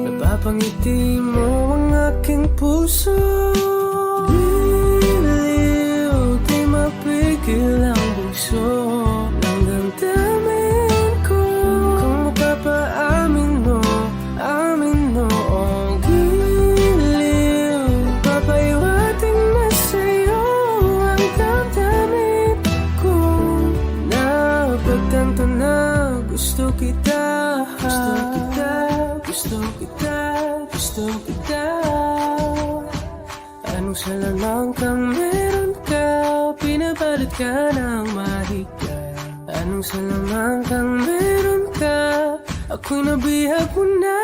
Napapangiti mo ang aking puso. Giliw, di mapigil ang bugso ng damdamin ko. Kung mapapaamin mo, amin mo. Oh, giliw, papaiwating na sa'yo ang damdamin ko. Napagtanto na gusto kita. Gusto kita, gusto kita. Anong salamang kang meron ka, pinapalit ka ng mahika. Anong salamang kang meron ka, ako'y nabihag mo na.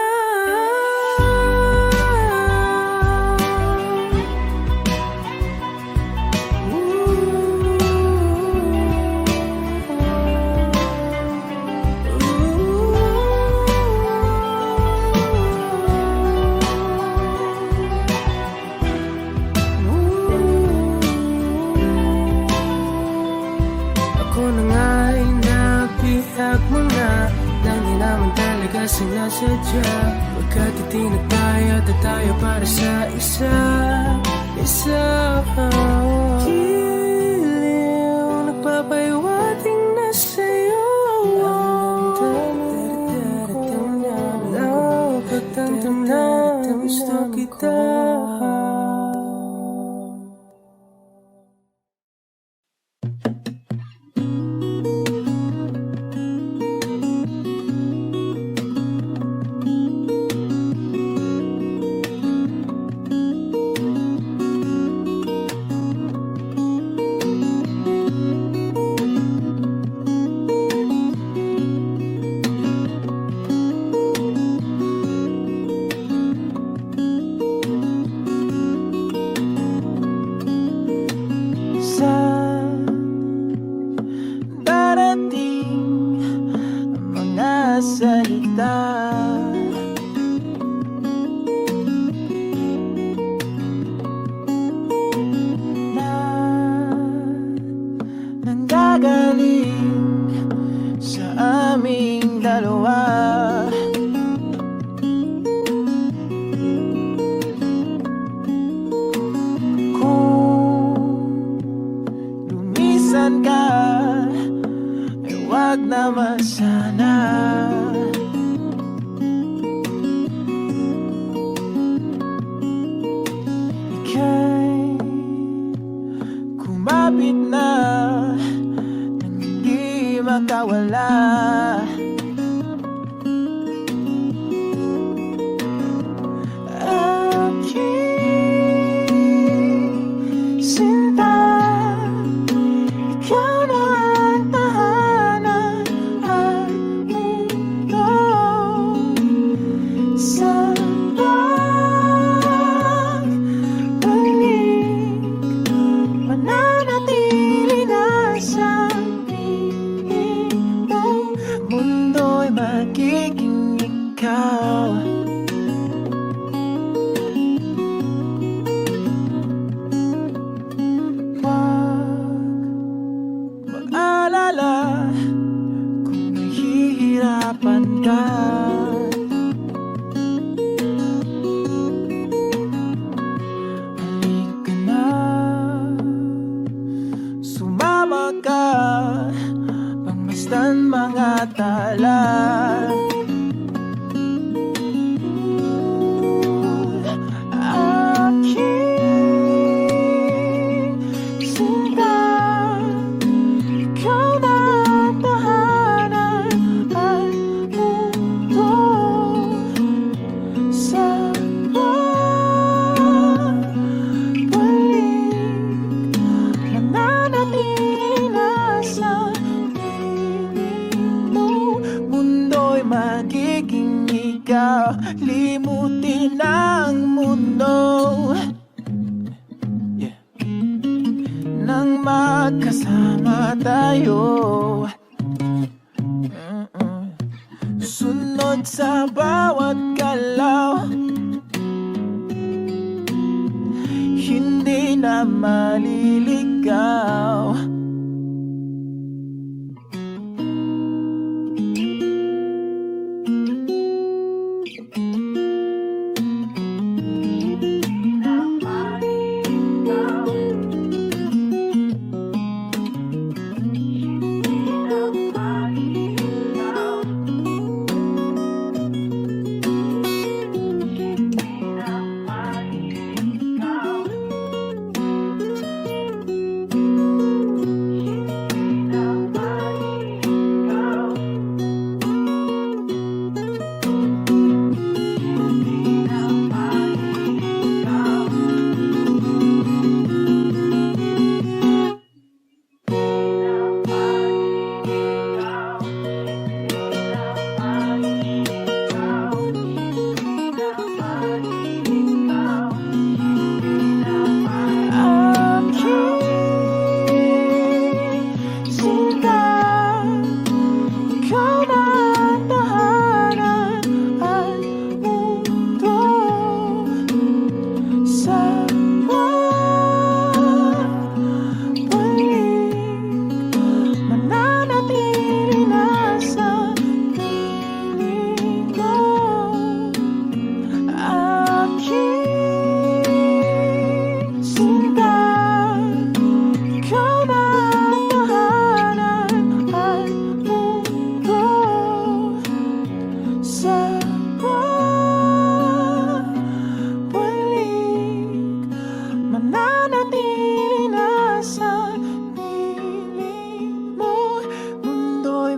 Sinasadya, pagkat itinataya at tayo para sa isa. Giliw, nagpapaiwating na sa'yo ang damdamin ko. Napagtanto na gusto kita. malapit na nang hindi makawala. Aking sinta, ikaw na ang tahanan at mundo sa pagbalik. Mananatili na sa piling mo, mundo'y magiging ikaw. Mag-alala kung nahihirapan ka. Halika na, sumama ka, pangmasdan mga tala. Aking sinta, ikaw na ang tahanan at mundo sa pagbalik. Mananatili na sa piling mo, mundo'y magiging ikaw. Limutin ang mundo nang magkasama tayo. Sunod sa bawat galaw, hindi na maliligaw.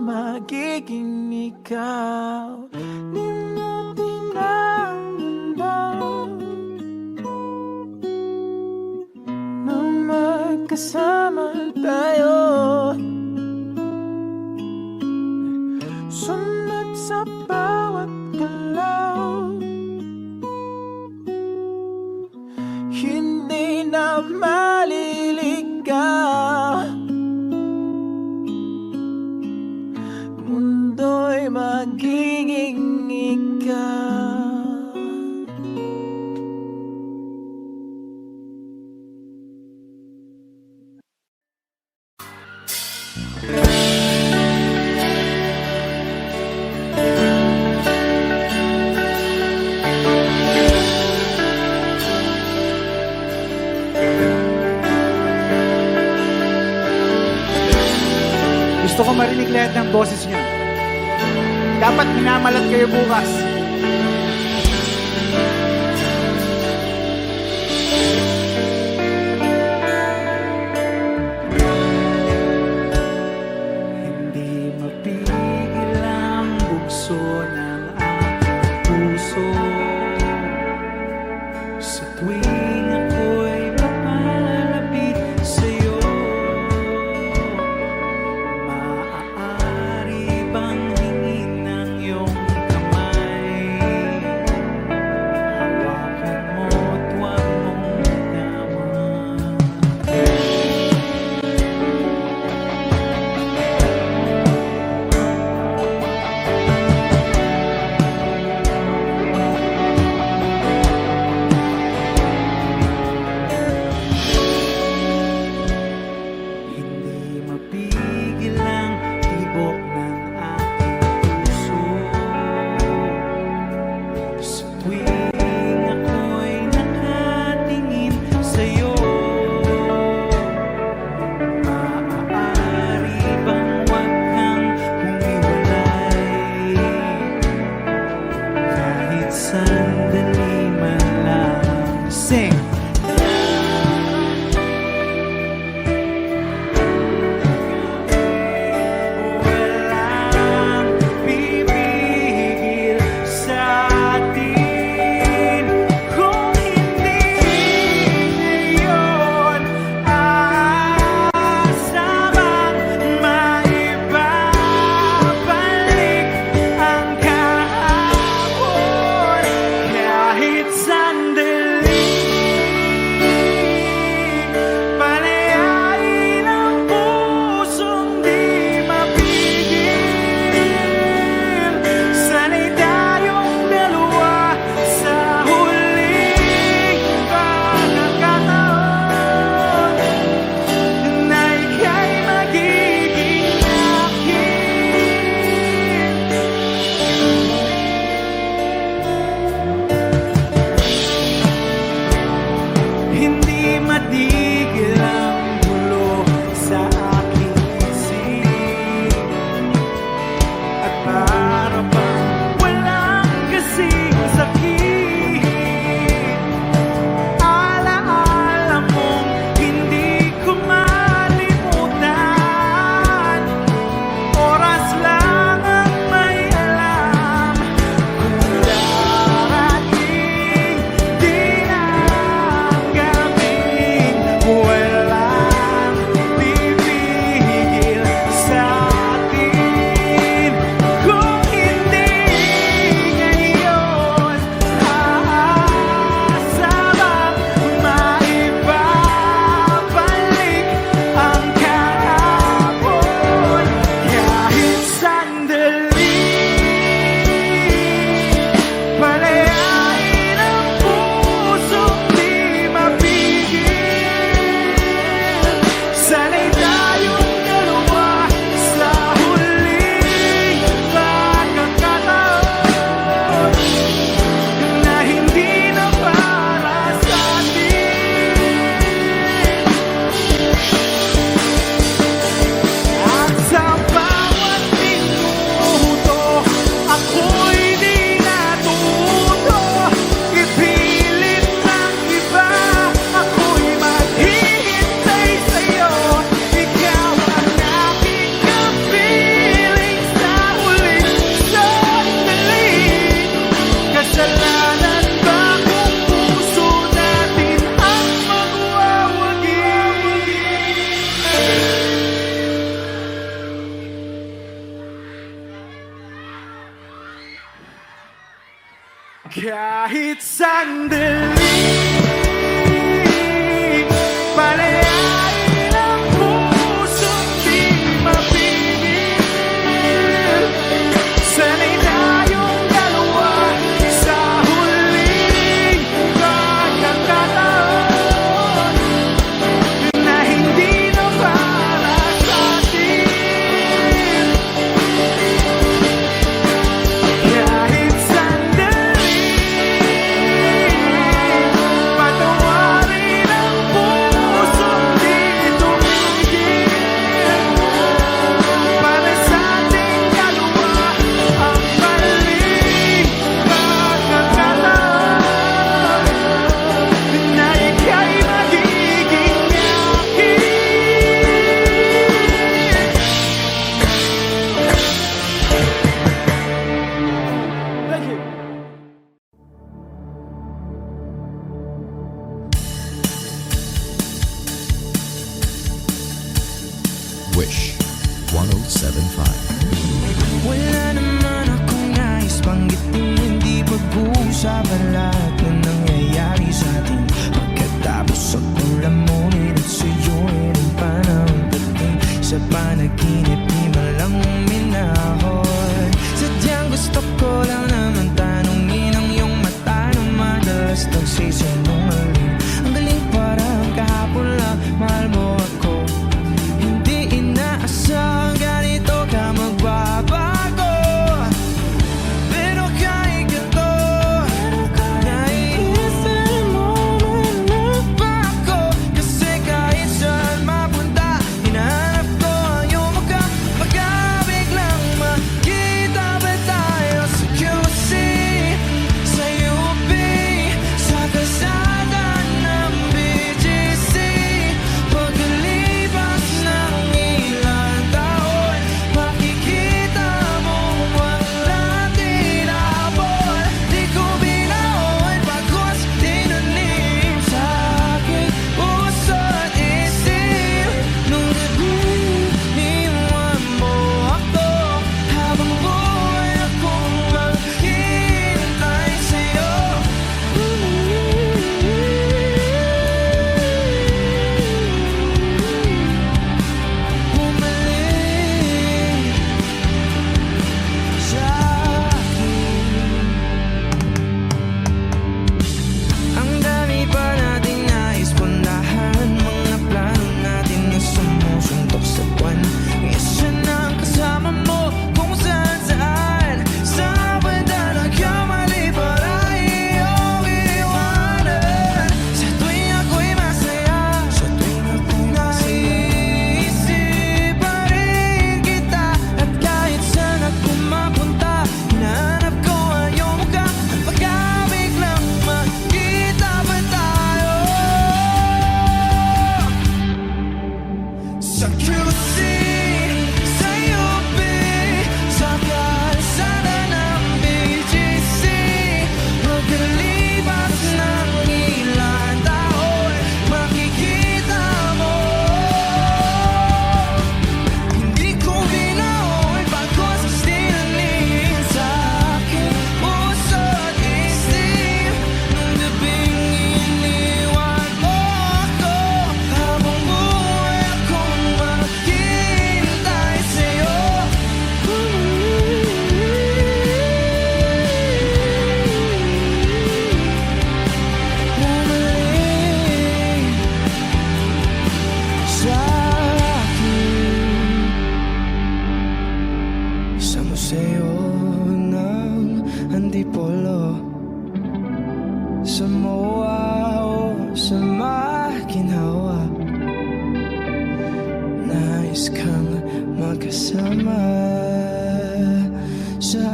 magiging ikaw. Limutin ang mundo nang magkasama tayo. Sunod sa bawat galaw, hindi na maliligaw. Mundo'y magiging ikaw. Gusto ko marinig lahat ng boses niyo. Dapat minamalat kayo bukas. Kahit sandali palayain ang puso't di mapigil. Sana'y tayong dalawa sa huling pagkakataon na hindi na para sa'tin. Kahit sandali patawarin ang puso't di tumigil. Para sa ating dalawa ang maling pagkakataon na ika'y magiging akin. Thank you. Wish 1075. Wala naman akong nais banggitin, hindi pag-uusapan lahat na nangyayari sa atin. Pagkatapos akong lamunin at suyuin ang panahon dating sa panaginip, di man lang uminahon. Sadyang gusto ko lang naman tanungin ang iyong mata na madalas nagsisinungaling. Ang galing parang kahapon lang, mahal mo ako. Hindi inaasang ganito ka magbabago. Pero kahit ganito, naiisip mo man ba ako? Kasi kahit saan mapunta, hinahanap ko ang iyong mukha. Baka biglang makita ba tayo sa QC, sa UP, sa kalsada ng BGC? Pagkalipas ng ilang taon, makikita mo walang tinapon. Di ko binaon pagkos tinanim sa aking puso at isip. Nung iniwan mo ako, habang buhay akong maghihintay sa'yo. Bumalik sa akin. Ang dami pa nating nais puntahan, mga plano natin na sumusuntok sa buwan. Isa na ang kasama mo kung saan saan. Sa banda nagkamali para iyong iwanan. Sa tuwing ako'y masaya, sa tuwing ako'y naiisip pa rin kita. At kahit saan ako mapunta, hinahanap ko ang iyong mukha. Baka biglang makita ba tayo sa QC, sa UP, sa kalsada ng BGC? Pagkalipas ng ilang taon, makikita mo. Hindi ko binaon pagkos tinanim sa aking puso at isip. Nung gabing iniwan mo ako, habang buhay akong maghihintay sa'yo. Bumalik sa akin. Sa museo ng Antipolo, sa MOA o sa Makinhawa, nais kang magkasama sa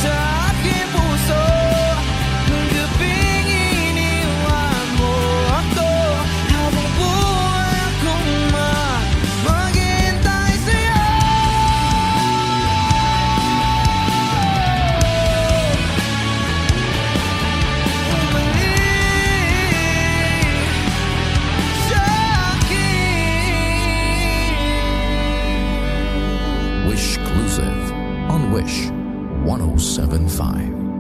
sa aking puso. Nung gabing Wish Exclusive on Wish 107.5.